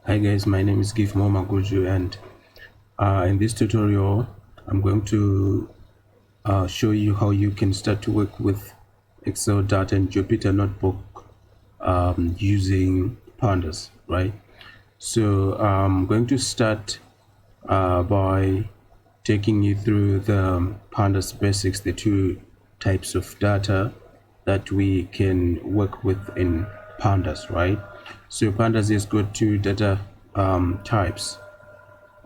Hi guys, my name is Gif Momaguju, and in this tutorial I'm going to show you how you can start to work with Excel data and Jupyter Notebook using Pandas, right? So I'm going to start by taking you through the Pandas Basics, the two types of data that we can work with in Pandas, right? So Pandas has got two data types,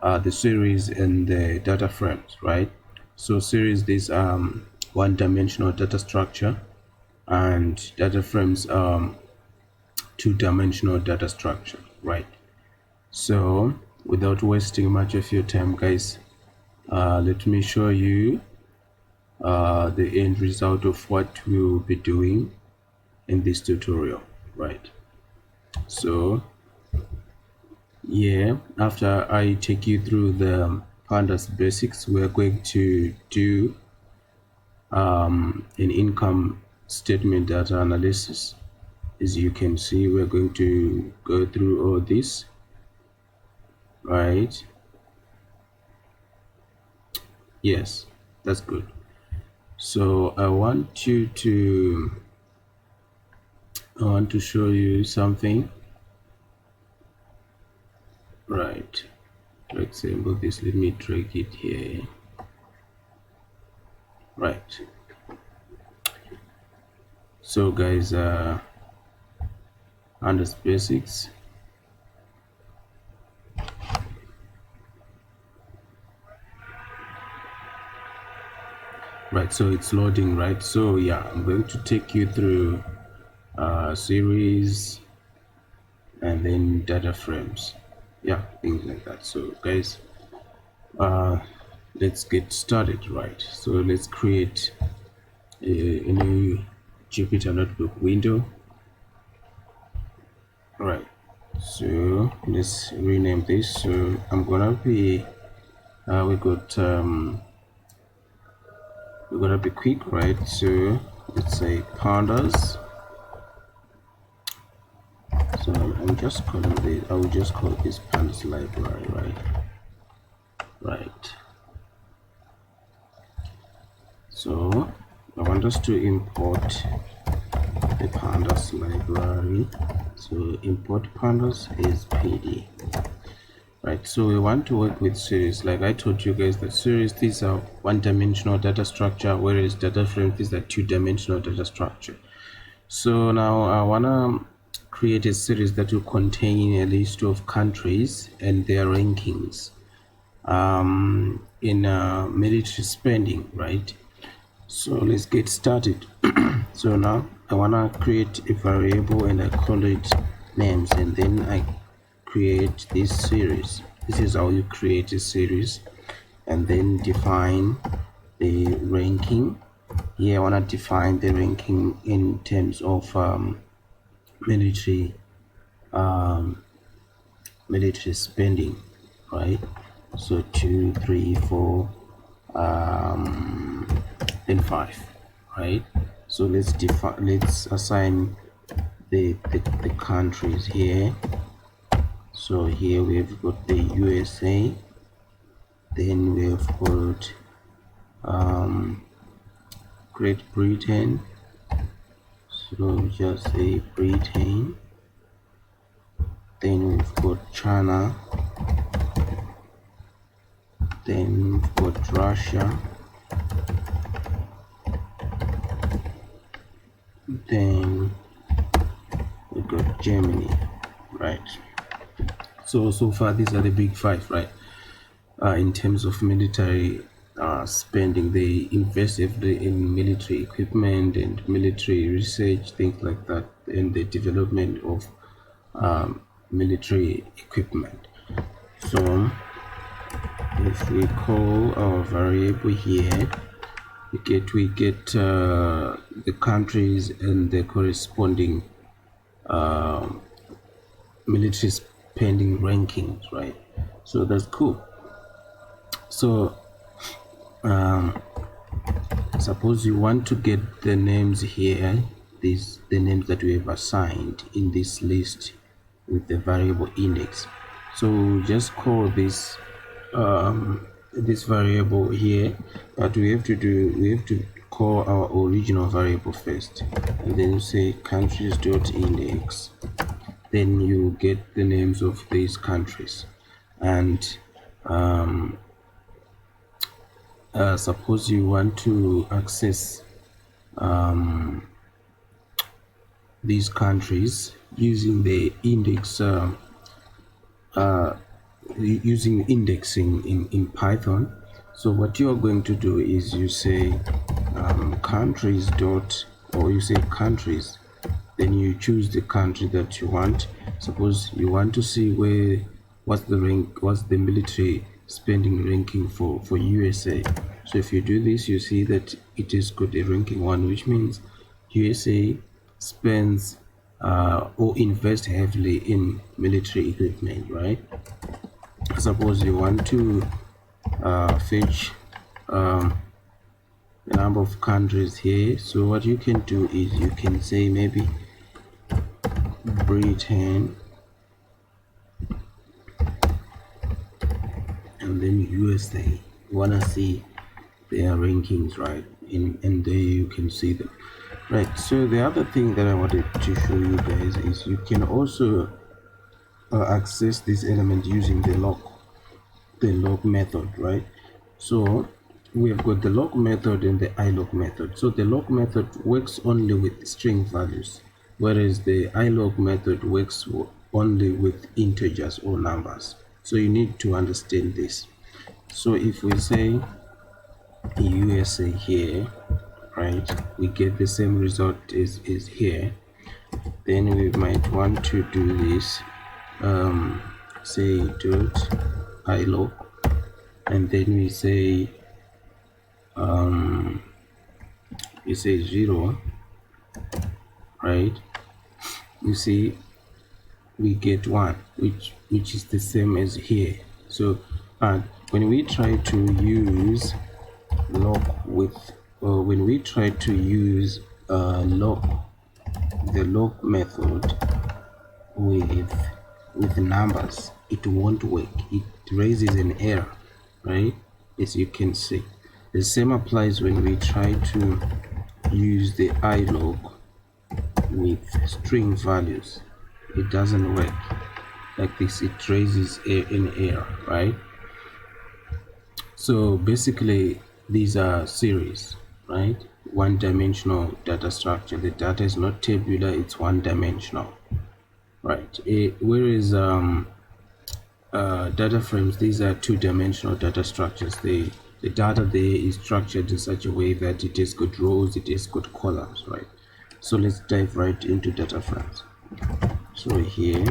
the series and the data frames, right? So series is one-dimensional data structure, and data frames two-dimensional data structure, right? So without wasting much of your time, guys, let me show you the end result of what we'll be doing in this tutorial, right? So yeah, after I take you through the Pandas basics, we're going to do an income statement data analysis. As you can see, we're going to go through all this, right? Yes, that's good. So I want to show you something, right? For example, this, let me drag it here, right? So guys, Pandas basics, right? So it's loading, right? So yeah, I'm going to take you through series and then data frames, yeah, things like that. So guys, let's get started, right? So let's create a new Jupyter Notebook window. All right, so let's rename this. So I'm gonna be we're gonna be quick, right? So let's say Pandas. So I'm just calling this, I will just call this Pandas library, right? So I want us to import the Pandas library. So import Pandas is PD, right? So we want to work with series. Like I told you guys, that series, these are one-dimensional data structure, whereas data frame, these are two-dimensional data structure. So now I wanna create a series that will contain a list of countries and their rankings in military spending, right? So let's get started. So now I want to create a variable and I call it names, and then I create this series. This is how you create a series, and then define the ranking. Here I want to define the ranking in terms of military spending, right? So 2, 3, 4 and 5, right? So let's assign the countries here. So here we've got the USA, then we've got Great Britain, so just say Britain, then we've got China, then we've got Russia, then we got Germany, right? So far these are the big five, right? In terms of military spending, they invest heavily in military equipment and military research, things like that, and the development of military equipment. So if we call our variable here, we get the countries and the corresponding military spending rankings, right? So that's cool. So suppose you want to get the names here, the names that we have assigned in this list with the variable index. So just call this this variable here, but we have to call our original variable first, and then say countries.index. Then you get the names of these countries, and suppose you want to access these countries using the index using indexing in Python. So what you are going to do is you say countries dot, or you say countries, then you choose the country that you want. Suppose you want to see what's the military spending ranking for USA. So if you do this, you see that it is got a ranking 1, which means USA spends or invest heavily in military equipment, right? Suppose you want to fetch the number of countries here. So what you can do is you can say maybe Britain and then USA. You wanna see their rankings, right? And there you can see them, right? So the other thing that I wanted to show you guys is you can also access this element using the log method, right? So we have got the log method and the ilog method. So the log method works only with string values, whereas the ilog method works only with integers or numbers. So you need to understand this. So if we say USA here, right, we get the same result as is here. Then we might want to do this, say dot ilog, and then we say 0, right? You see we get 1, which is the same as here. So when we try to use log with, or when we try to use the log method with numbers, it won't work. It raises an error, right? As you can see. The same applies when we try to use the ilog with string values. It doesn't work like this. It raises an error, right? So basically these are series, right? One-dimensional data structure. The data is not tabular, it's one-dimensional, right? Whereas data frames, these are two-dimensional data structures. The data there is structured in such a way that it has got rows, it has got columns, right? So let's dive right into data frames. So here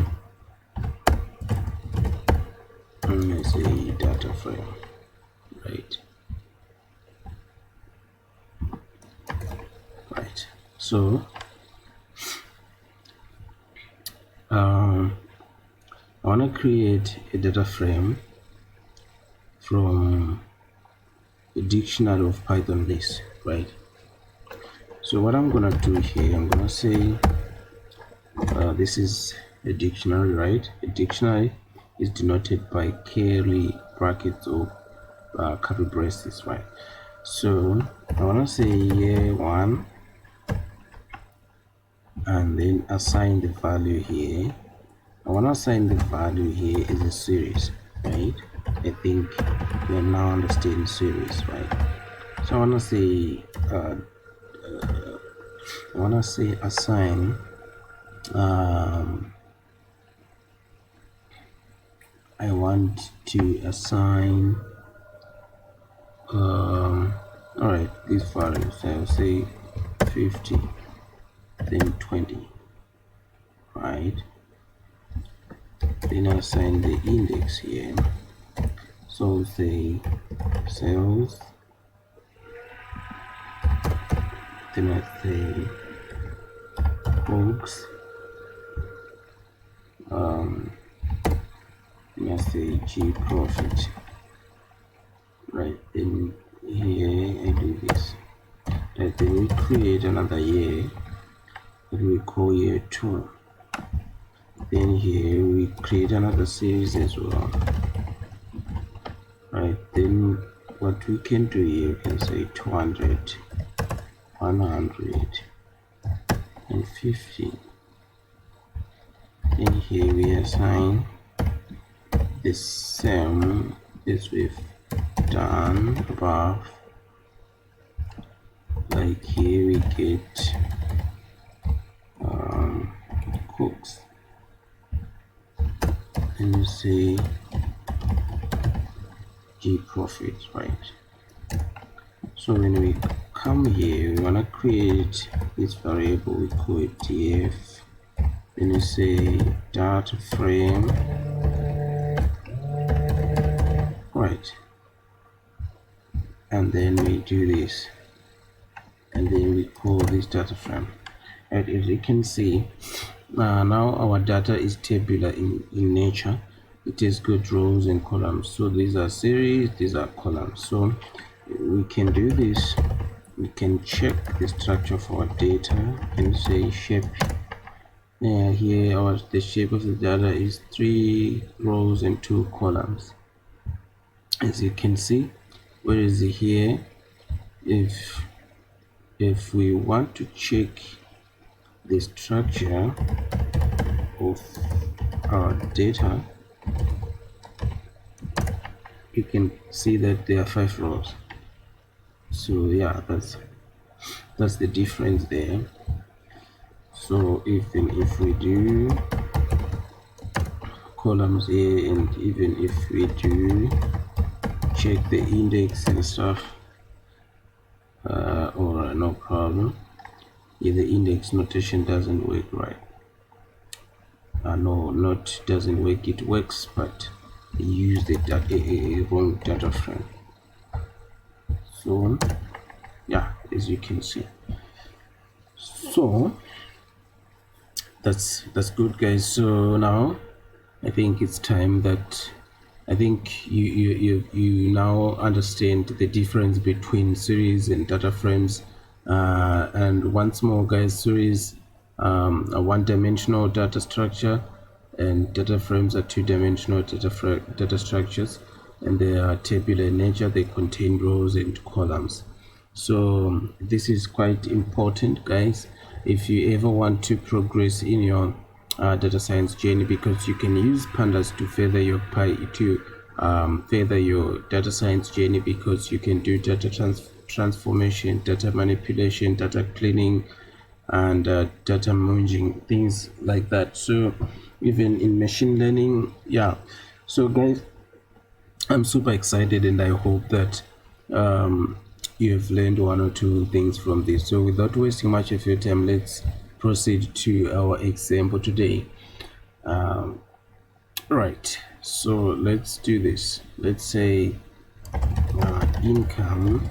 I'm gonna say data frame, right? So I want to create a data frame from the dictionary of Python list, right? So what I'm gonna do here, I'm gonna say this is a dictionary, right? A dictionary is denoted by curly brackets or curly braces, right? So I want to say year 1 and then assign the value here. I want to assign the value here as a series, right? I think we now understand series, right? So I want to say assign I want to assign all right, these values. I'll say 50, then 20, right? Then I assign the index here. So say sales, then I say books, then I say G profit, right? Then here I do this, right? Then we create another year that we call year 2, Then here we create another series as well. Right, then what we can do here, you can say 200, 100 and 50. Then here we assign the same as we've done above. Like here we get cooks, and you say G profit, right? So when we come here, we want to create this variable, we call it df. Then you say data frame, right? And then we do this, and then we call this data frame. And as you can see, now our data is tabular in nature. It has good rows and columns. So these are series, these are columns. So we can do this. We can check the structure for our data and say shape. Here the shape of the data is 3 rows and 2 columns, as you can see. Whereas here, if we want to check the structure of our data, you can see that there are 5 rows. So yeah, that's the difference there. So even if we do columns here, and even if we do check the index and stuff, or no problem, if the index notation doesn't work right, no, not doesn't work, it works, but use the wrong data frame. So yeah, as you can see, so that's good, guys. So now I think it's time that I think you now understand the difference between series and data frames. And once more, guys, series a one-dimensional data structure, and data frames are two-dimensional data structures, and they are tabular in nature. They contain rows and columns. So this is quite important, guys, if you ever want to progress in your data science journey, because you can use Pandas to further your data science journey, because you can do data transformation, data manipulation, data cleaning, and data merging, things like that. So even in machine learning, yeah. So guys, I'm super excited, and I hope that you have learned 1 or 2 things from this. So without wasting much of your time, let's proceed to our example today. Right, so let's do this. Let's say income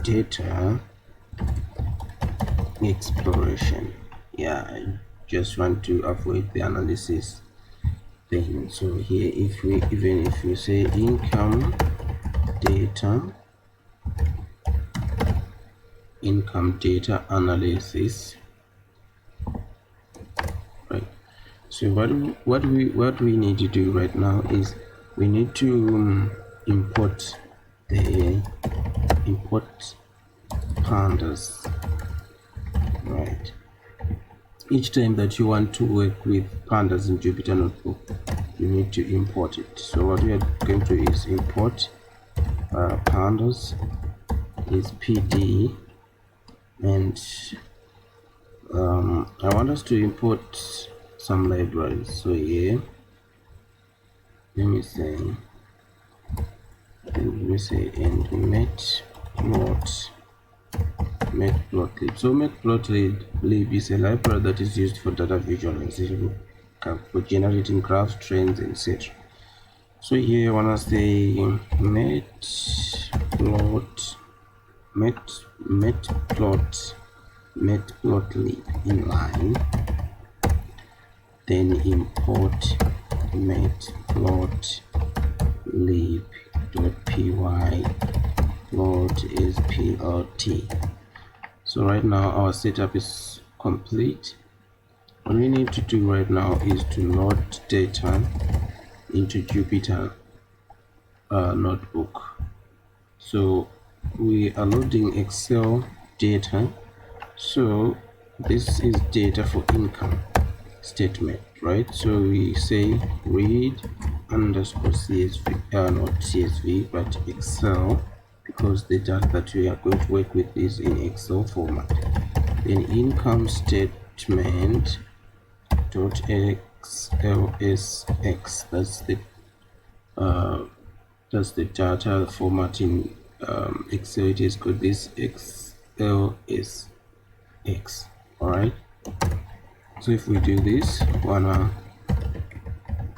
data exploration. Yeah, I just want to avoid the analysis thing. So here, if we say income data analysis, right? So what we need to do right now is we need to import pandas, right? Each time that you want to work with pandas in Jupyter Notebook, you need to import it. So what we are going to do is import pandas is pd, and I want us to import some libraries. So here, let me say and matplotlib. So matplotlib is a library that is used for data visualization, for generating graphs, trends, etc. So here I want to say matplotlib inline, then import matplotlib.py plot is plot. So right now our setup is complete. What we need to do right now is to load data into Jupyter notebook. So we are loading Excel data. So this is data for income statement, right? So we say read underscore CSV, not CSV, but Excel, because the data that we are going to work with is in Excel format. Then income statement dot XLSX, that's the data format in Excel. It is called this XLSX. All right. So if we do this, wanna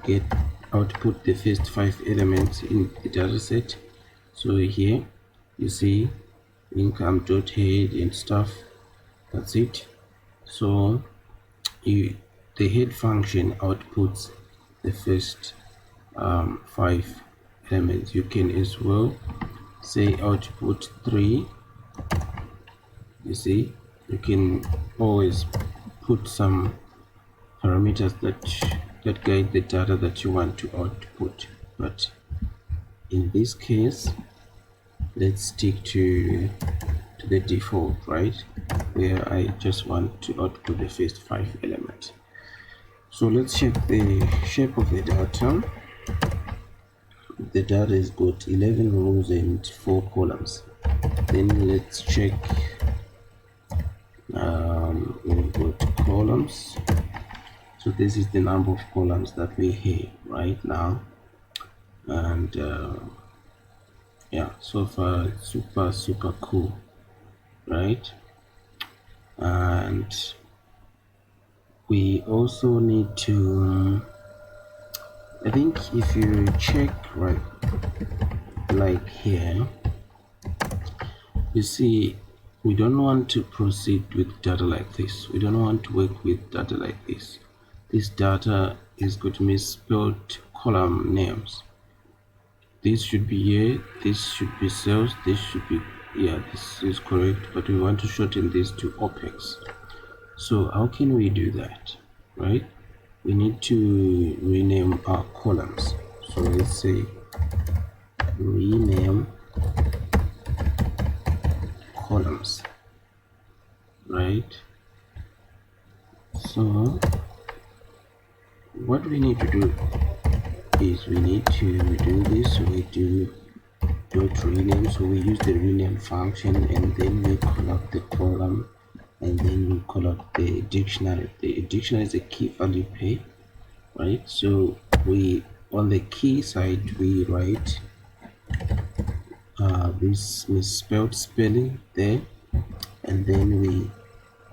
get output the first 5 elements in the data set. So here you see income dot head and stuff. That's it. So the head function outputs the first 5 elements. You can as well say output 3. You see, you can always put some parameters that guide the data that you want to output, but in this case let's stick to the default, right, where I just want to output the first 5 elements. So let's check the shape of the data. The data is got 11 rows and 4 columns. Then let's check, we've got columns. So this is the number of columns that we have right now, and yeah, so far super cool, right? And we also need to, I think if you check right, like here, you see we don't want to proceed with data like this. We don't want to work with data like this. This data is going to misspelled column names. This should be here, this should be sales, this should be, yeah, this is correct, but we want to shorten this to OPEX. So how can we do that, right? We need to rename our columns. So let's say rename columns, right? So what we need to do is we need to do this. So we do dot rename, so we use the rename function, and then we call up the column, and then we call up the dictionary. The dictionary is a key value pair, right? So we, on the key side, we write this misspelled spelling there, and then we,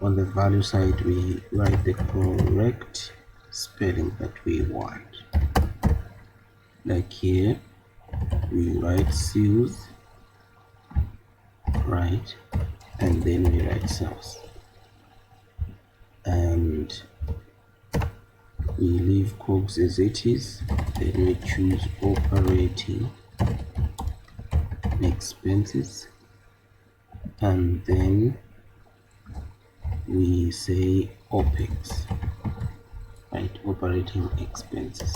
on the value side, we write the correct spelling that we want. Like here we write sales, right, and then we write sales, and we leave cogs as it is. Then we choose operating expenses, and then we say OPEX, right, operating expenses.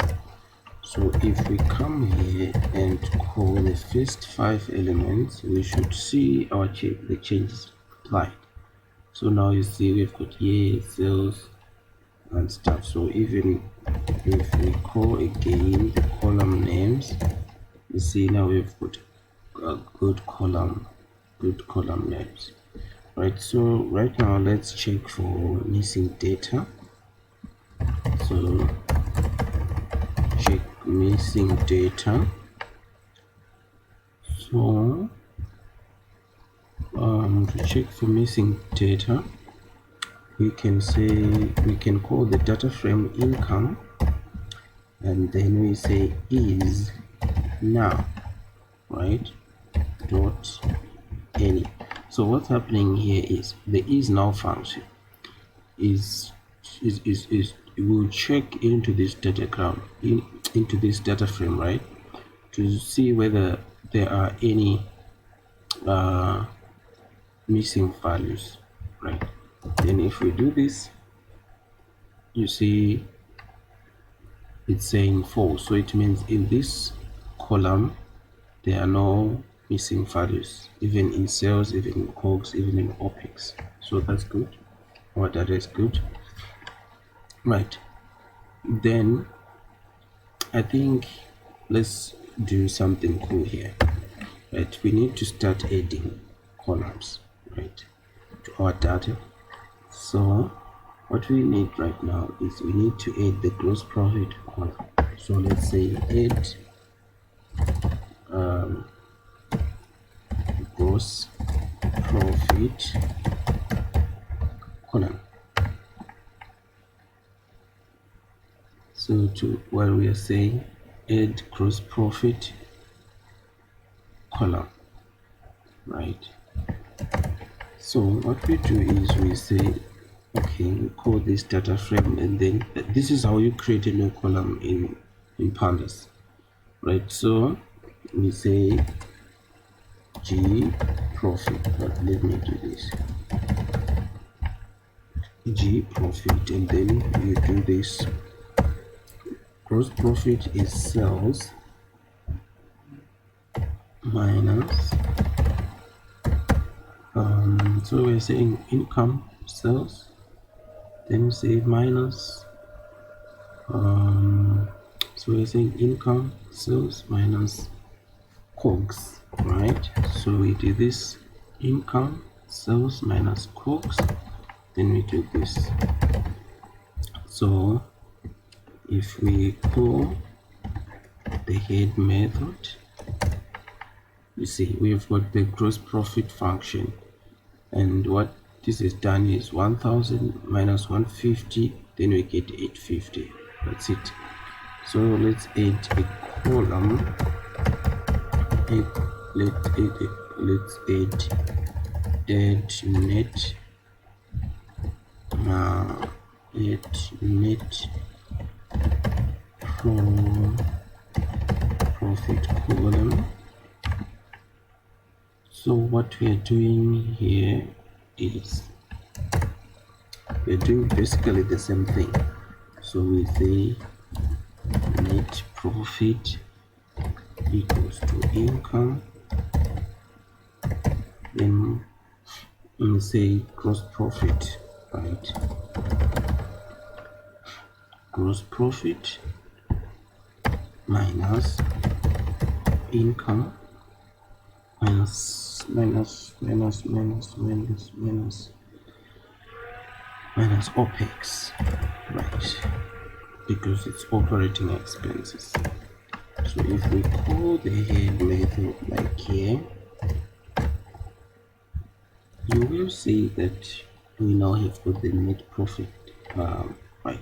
So if we come here and call the first 5 elements, we should see our the changes applied. So now you see we've got here sales and stuff. So even if we call again the column names, you see now we've got good column names, right? So right now let's check for missing data. So check missing data. So to check for missing data, we can say, we can call the data frame income, and then we say is now, right, dot any. So what's happening here is the is now function is will check into this datagram, into this data frame, right, to see whether there are any missing values, right? Then if we do this, you see it's saying false, so it means in this column there are no missing values, even in sales, even in COGS, even in OPEX. So that's good. Our data is good. Right, then I think let's do something cool here. Right, we need to start adding columns, right, to our data. So what we need right now is we need to add the gross profit column. So let's say add gross profit column. So to what we are saying, add gross profit column, right? So what we do is we say, okay, we call this data frame, and then this is how you create a new column in Pandas, right? So we say G profit, but let me do this, G profit, and then you do this. Gross profit is sales minus so we're saying income sales, then we say minus so we're saying income sales minus COGS, right? So we do this income sales minus COGS, then we do this. So if we call the head method, you see we've got the gross profit function, and what this is done is 1000 minus 150, then we get 850. That's it. So let's add a column. Let's add net profit column. So what we are doing here is we're doing basically the same thing. So we say net profit equals to income, then we say gross profit, right? Gross profit minus income minus OPEX, right? Because it's operating expenses. So if we call the head method like here, you will see that we now have got the net profit, right?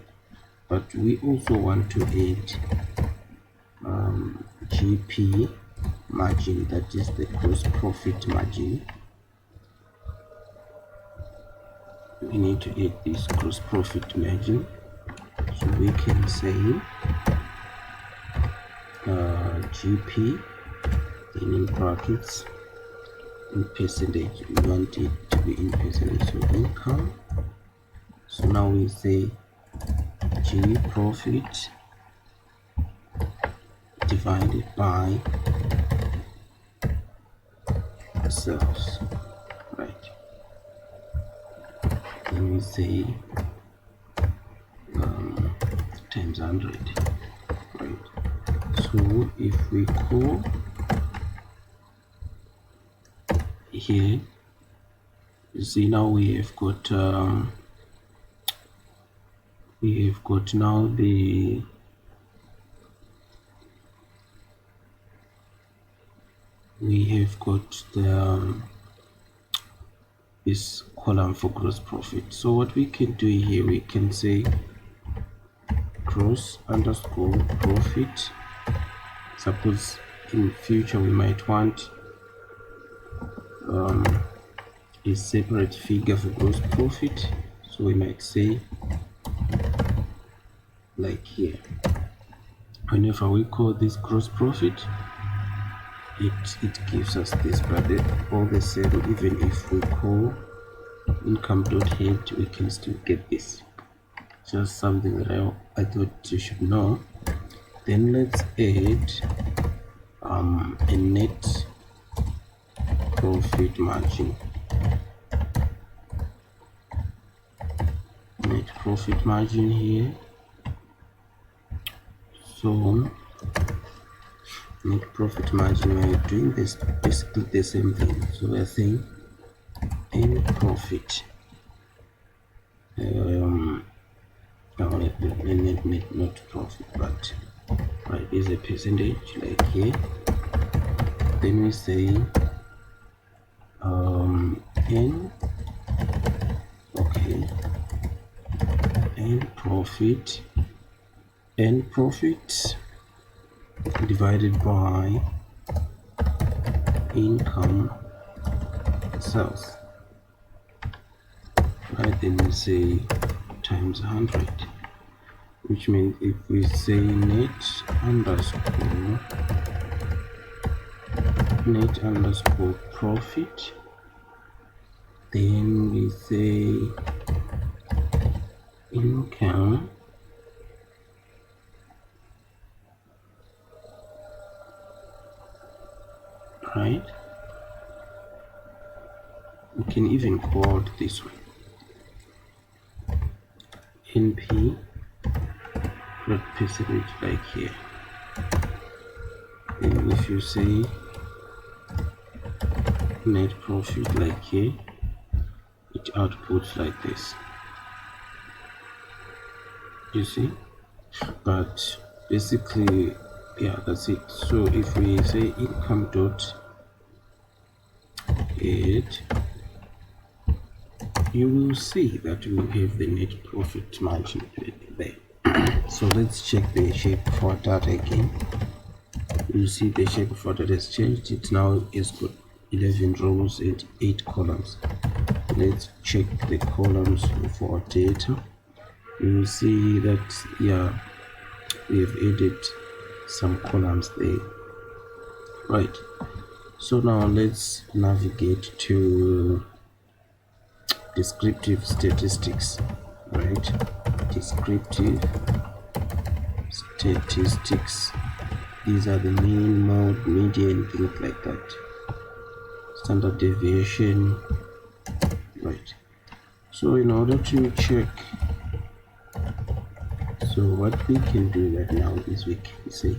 But we also want to add GP margin, that is the gross profit margin. We need to add this gross profit margin, so we can say GP, then in brackets in percentage, we want it to be in percentage, so income. So now we say G profit divided by sales, right? Then we say times 100, right? So if we call here, you see now we have got now the this column for gross profit. So what we can do here, we can say gross underscore profit. Suppose in future we might want a separate figure for gross profit, so we might say like here, whenever we call this gross profit, it gives us this, but all the same, even if we call income dot head, we can still get this. just something that I thought you should know. Then let's add a net profit margin. Net profit margin here. So net profit margin, we are doing this basically the same thing. So we are saying net profit, not profit, but right is a percentage like here. Then we say n, okay, n profit divided by income sales, right? Then we say times 100, which means if we say net underscore profit, then we say income right. We can even call it this way, NP plot percentage like here. Then if you say net profit like here, it outputs like this, you see. But basically, yeah, that's it. So if we say income dot add, you will see that we have the net profit margin there. So let's check the shape for data again. You see the shape for data has changed. It now is got 11 rows and 8 columns. Let's check the columns for data. You will see that, yeah, we have added some columns there, right? So now let's navigate to descriptive statistics, right? Descriptive statistics. These are the mean, mode, median, things like that. Standard deviation, right? So in order to check, so what we can do right now is we can say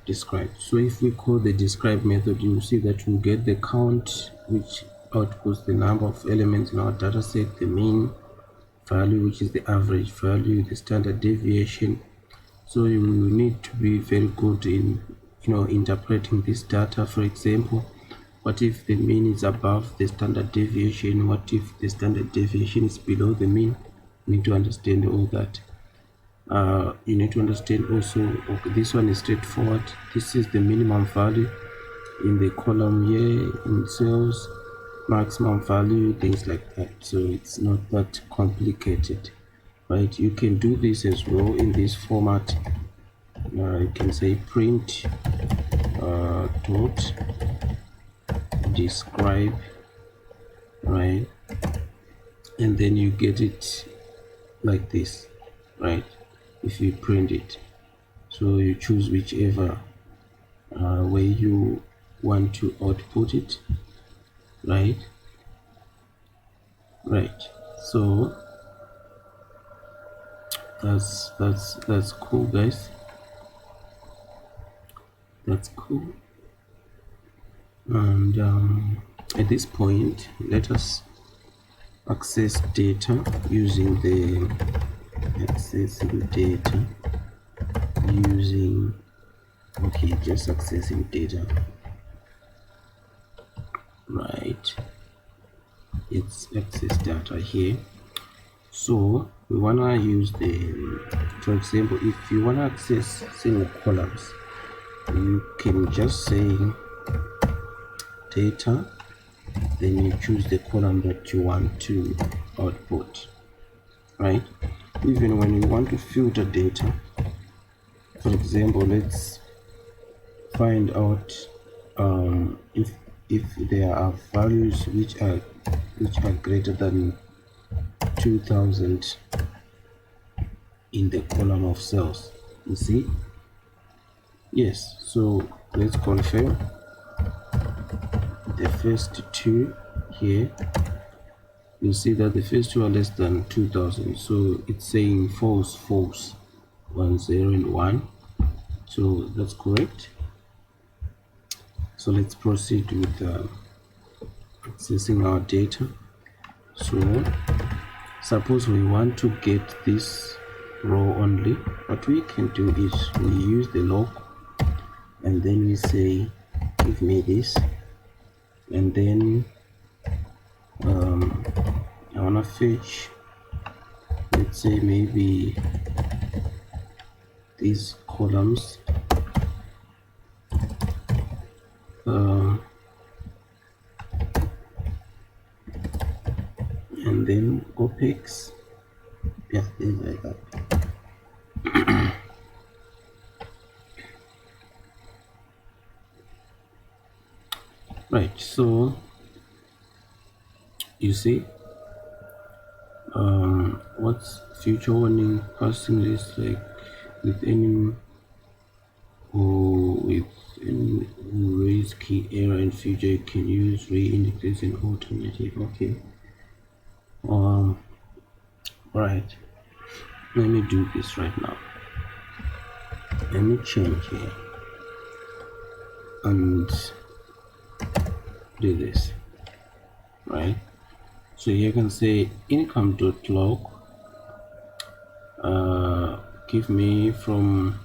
describe. So if we call the describe method, you will see that we get the count, which outputs the number of elements in our data set, the mean value, which is the average value, the standard deviation. So you need to be very good in interpreting this data. For example, what if the mean is above the standard deviation? What if the standard deviation is below the mean? You need to understand all that. You need to understand also, okay, this one is straightforward. This is the minimum value in the column here in sales, maximum value, things like that. So it's not that complicated, right? You can do this as well in this format. You can say print dot describe, right? And then you get it like this, right? If you print it, so you choose whichever way you want to output it, right? So that's cool, guys. That's cool. And at this point, let us access data using the accessing data using, okay, just accessing data, right? It's access data here. So we want to use the, for example, if you want to access single columns, you can just say data, then you choose the column that you want to output, right? Even when you want to filter data, for example, let's find out if there are values which are greater than 2000, in the column of cells. You see? Yes, so let's confirm the first two here. You see that the first two are less than 2000, so it's saying false, false, 1 0 and 1, so that's correct. So let's proceed with accessing our data. So suppose we want to get this row only. What we can do is we use the log and then we say give me this, and then I want to fetch, let's say maybe these columns, and then OPEX, yeah, things like that. Right, so you see, what's future warning passing list, like with any or with any raise key error in future, you can use re-indicate an alternative. Okay, right, let me do this right now. Let me change here and do this, right? So you can say income.log, give me from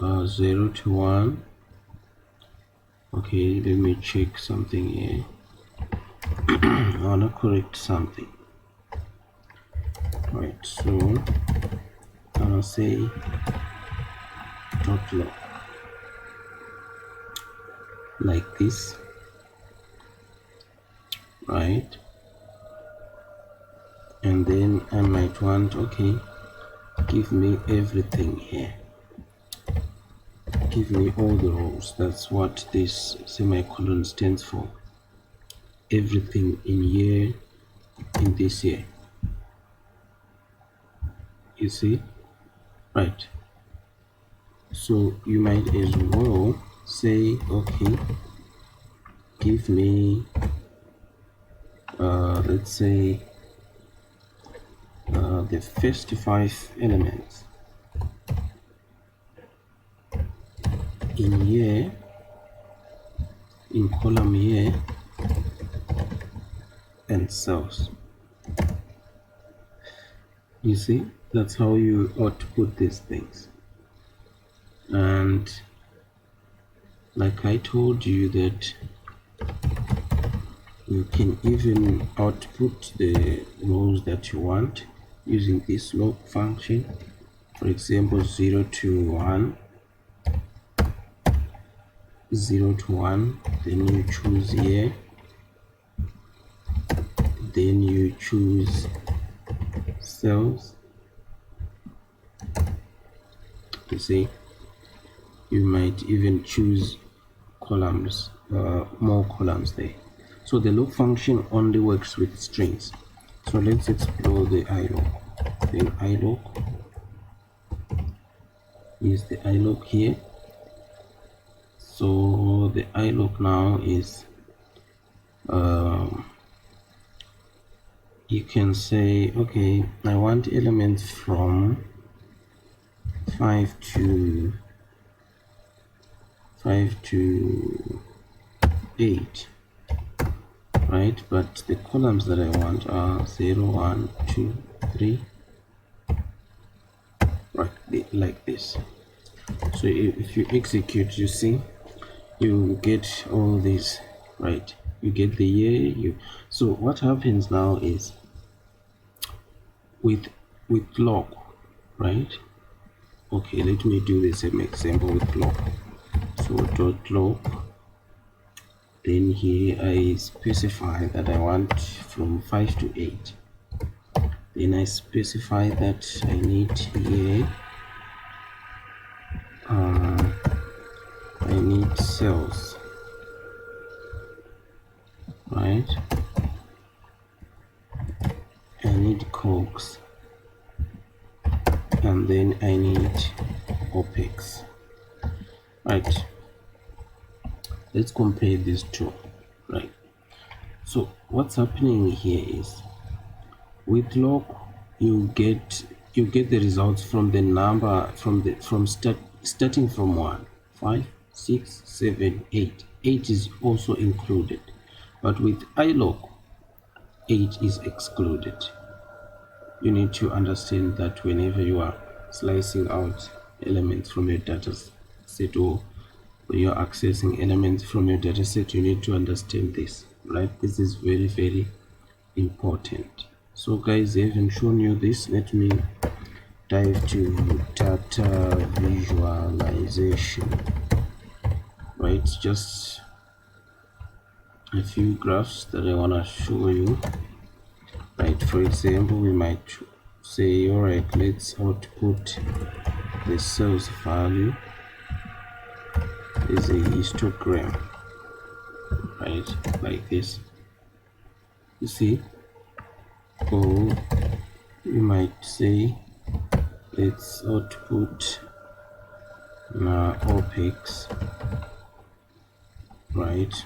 0 to 1. Okay, let me check something here. I want to correct something. Right, so I'll say dot log like this, right? And then I might want, okay, give me everything here, give me all the rows. That's what this semicolon stands for. Everything in year, in this year. You see, right? So you might as well say, okay, give me let's say the first 5 elements in year, in column year and cells. You see, that's how you output these things. And like I told you that you can even output the rows that you want using this log function. For example, 0 to 1, 0 to 1, then you choose year, then you choose cells. You see, you might even choose columns, more columns there. So the log function only works with strings. So let's explore the ilog. Then ilog is the ilog here. So the ilog now is you can say, okay, I want elements from 5 to 8, right? But the columns that I want are 0 1 2 3, right, like this. So if you execute, you see, you get all these, right? You get the year. So what happens now is with log, right? Okay, let me do the same example with log. So dot log, then here I specify that I want from 5 to 8. Then I specify that I need here I need cells, right? I need cogs, and then I need OPEX. Right, let's compare these two. Right, so what's happening here is with log you get the results from the number starting from 1, 5, 6, 7, 8. 8 is also included, but with ilog 8 is excluded. You need to understand that whenever you are slicing out elements from your data set, or you're accessing elements from your data set, you need to understand this, right? This is very, very important. So guys, I haven't shown you this. Let me dive to data visualization. Right, just a few graphs that I want to show you. Right, for example, we might say, all right, let's output the sales value is a histogram, right, like this, you see. Or you might say, let's output OPEX, right,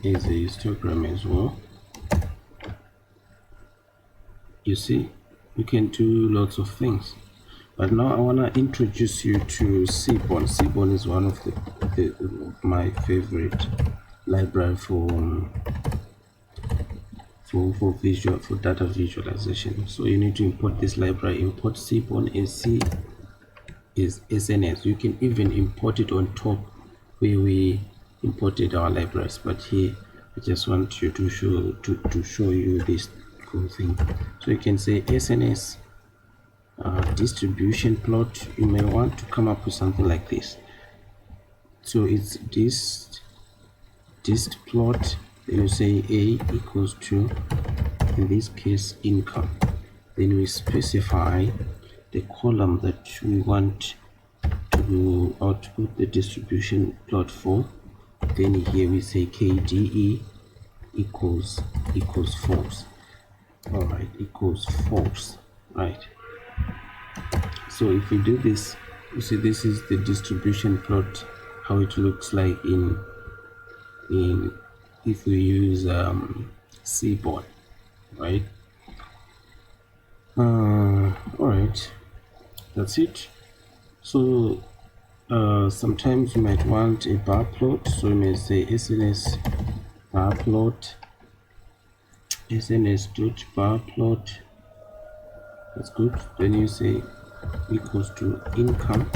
is a histogram as well. You see, you can do lots of things. But now I want to introduce you to Seaborn. Seaborn is one of my favorite library for data visualization. So you need to import this library. Import Seaborn. SC is SNS. You can even import it on top where we imported our libraries. But here I just want you to show you this cool thing. So you can say SNS distribution plot. You may want to come up with something like this. So it's dist plot, then you say A equals to, in this case, income. Then we specify the column that we want to output the distribution plot for. Then here we say KDE equals false. All right, equals false, right? So if we do this, you see this is the distribution plot, how it looks like in if we use Seaborn, right? All right, that's it. So sometimes you might want a bar plot, so you may say SNS bar plot, SNS dot bar plot. That's good. Then you say equals to income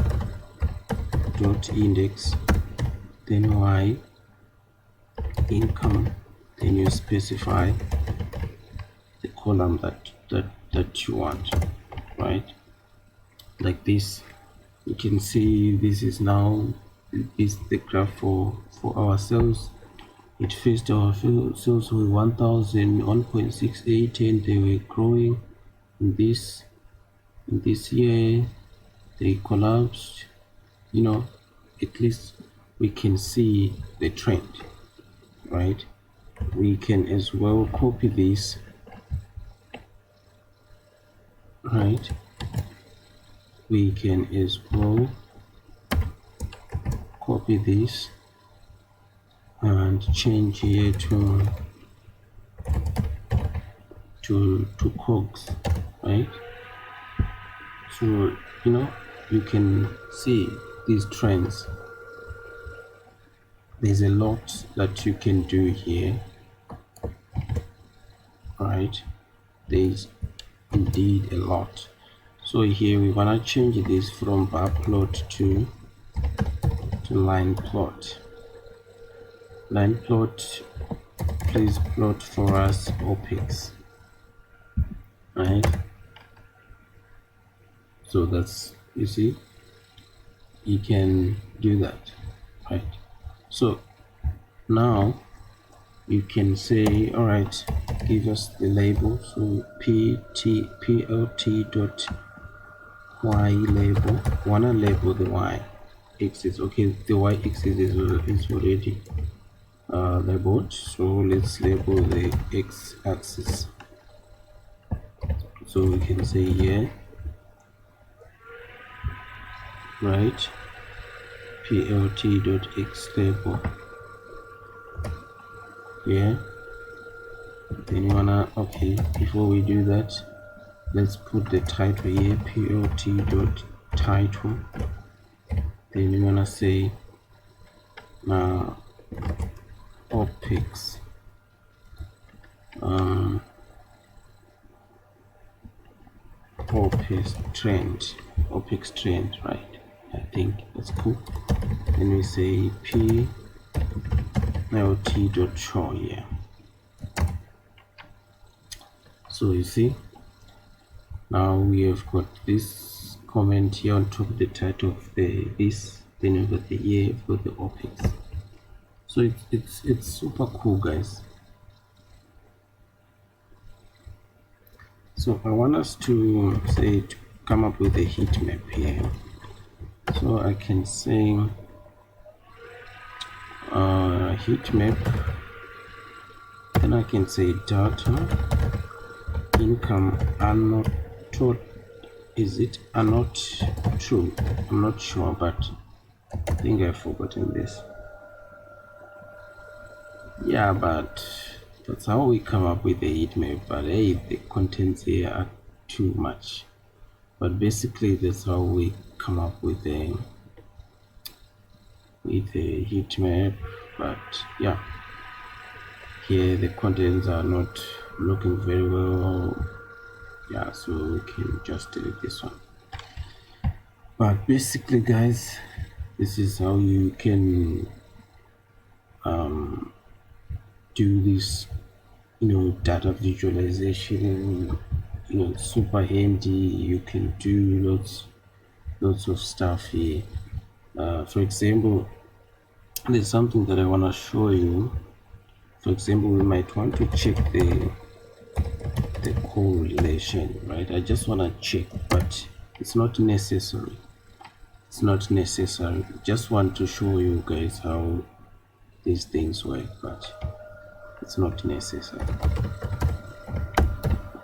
dot index, then y income, then you specify the column that you want, right? Like this. You can see this is now the graph for our cells. It faced our cells were 1000, 1.68, and they were growing. In this year they collapsed. You know, at least we can see the trend, right? We can as well copy this, right? We can as well copy this and change here to cogs, right? So you know, you can see these trends. There's a lot that you can do here, right? There's indeed a lot. So here we want to change this from bar plot to line plot. Line plot, please plot for us OPEX, right? So that's, you see, you can do that, right? So now you can say, all right, give us the label. So plt dot y label. Wanna label the y axis. Okay, the y axis is already labeled, so let's label the x axis. So we can say here right? plt.x label here. Then you wanna, okay, before we do that, let's put the title here, plt.title. Then you wanna say OPEX OPEX trend, right? I think that's cool. Then we say plt.show here. So you see, now we have got this comment here on top of the title of this. Then we've got the year, we've got the OPEX. So it's super cool, guys. So I want us to come up with a heat map here. So I can say heat map. Then I can say data income are not true. Is it are not true? I'm not sure, but I think I've forgotten this. Yeah, but that's how we come up with the heat map. But hey, the contents here are too much. But basically that's how we come up with the heat map. But yeah, here the contents are not looking very well. Yeah, so we can just delete this one. But basically, guys, this is how you can do this, data visualization. Super handy. You can do lots of stuff here. For example, there's something that I want to show you. For example, we might want to check the correlation, right? I just want to check, but it's not necessary. Just want to show you guys how these things work, but it's not necessary.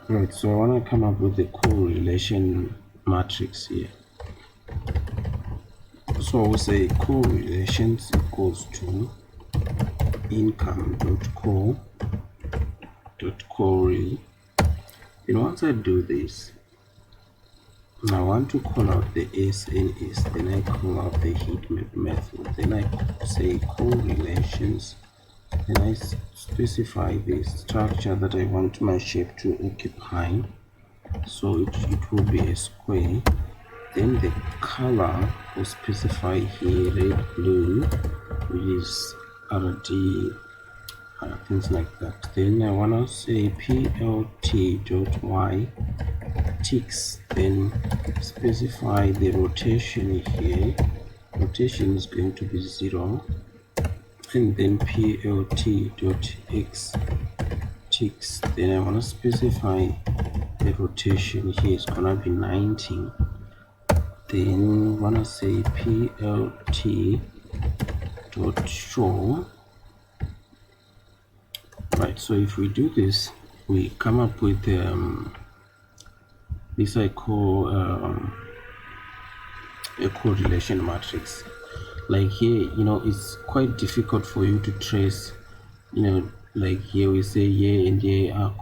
Right, so I want to come up with the correlation matrix here. So we'll say correlations equals to income.correl. Once I do this, I want to call out the SNS, then I call out the heat map method, then I say correlations, then I specify the structure that I want my shape to occupy. So it will be a square. Then the color will specify here red, blue, which is RD, things like that. Then I want to say plt.y ticks, then specify the rotation here. Rotation is going to be 0, and then plt.x ticks, then I want to specify the rotation here is gonna be 90. Then I want to say plt.show. Right, so if we do this, we come up with this I call a correlation matrix. Like here, it's quite difficult for you to trace, like here we say year and year are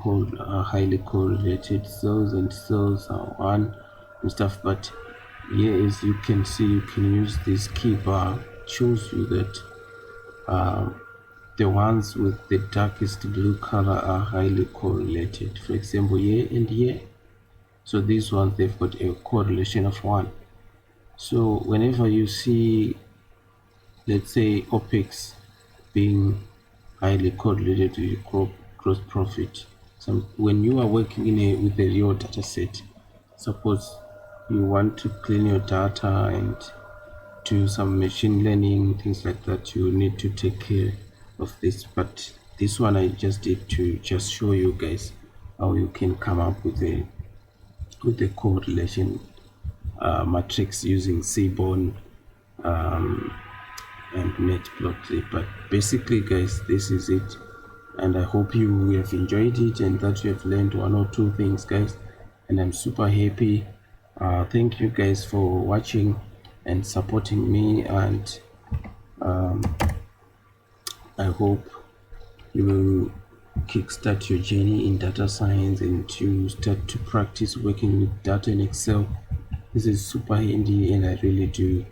highly correlated, cells and cells are one and stuff. But here, as you can see, you can use this key bar. It shows you that the ones with the darkest blue color are highly correlated. For example, year and year. So these ones, they've got a correlation of 1. So whenever you see, let's say, OPEX being highly correlated to your gross profit, when you are working with a real data set, suppose you want to clean your data and do some machine learning, things like that, you need to take care of this. But this one I just did to just show you guys how you can come up with the correlation matrix using Seaborn and Matplotlib. But basically, guys, this is it, and I hope you have enjoyed it and that you have learned 1 or 2 things, guys, and I'm super happy. Thank you guys for watching, and supporting me, and I hope you will kickstart your journey in data science and to start to practice working with data in Excel. This is super handy and I really do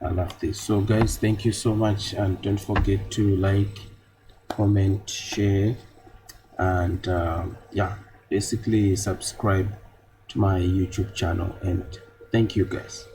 love this. So guys, thank you so much, and don't forget to like, comment, share, and yeah, basically subscribe to my YouTube channel. And thank you guys.